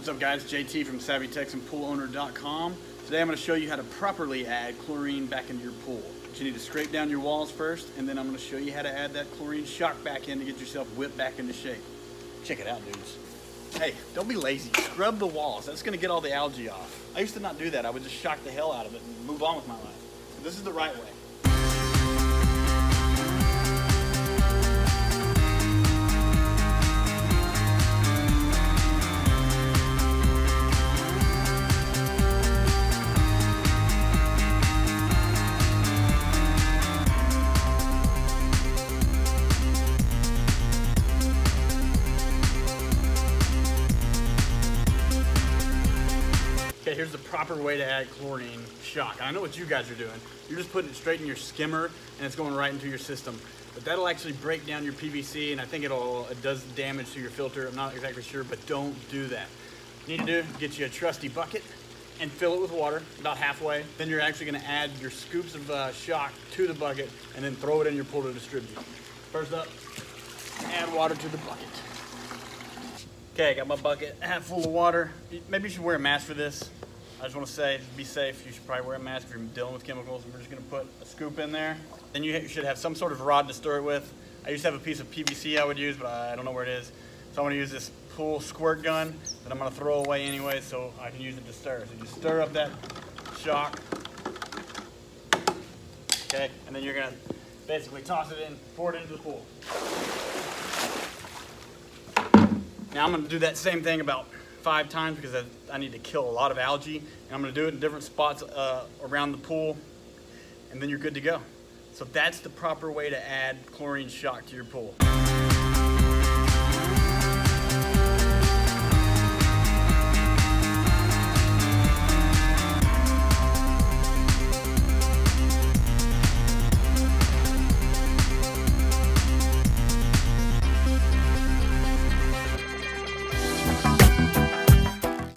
What's up guys, JT from SavvyTexAndPoolOwner.com. Today I'm going to show you how to properly add chlorine back into your pool. But you need to scrape down your walls first, and then I'm going to show you how to add that chlorine shock back in to get yourself whipped back into shape. Check it out, dudes. Hey, don't be lazy. Scrub the walls. That's going to get all the algae off. I used to not do that. I would just shock the hell out of it and move on with my life. But this is the right way. Okay, here's the proper way to add chlorine shock. And I know what you guys are doing. You're just putting it straight in your skimmer and it's going right into your system. But that'll actually break down your PVC, and I think it does damage to your filter. I'm not exactly sure, but don't do that. What you need to do, get you a trusty bucket and fill it with water about halfway. Then you're actually gonna add your scoops of shock to the bucket and then throw it in your pool to distribute. First up, add water to the bucket. Okay, I got my bucket half full of water. Maybe you should wear a mask for this. I just want to say, be safe. You should probably wear a mask if you're dealing with chemicals. We're just going to put a scoop in there. Then you should have some sort of rod to stir it with. I used to have a piece of PVC I would use, but I don't know where it is. So I'm going to use this pool squirt gun that I'm going to throw away anyway, so I can use it to stir. So you stir up that shock. Okay, and then you're going to basically toss it in, pour it into the pool. Now I'm going to do that same thing about 5 times because I need to kill a lot of algae. And I'm going to do it in different spots around the pool, and then you're good to go. So that's the proper way to add chlorine shock to your pool.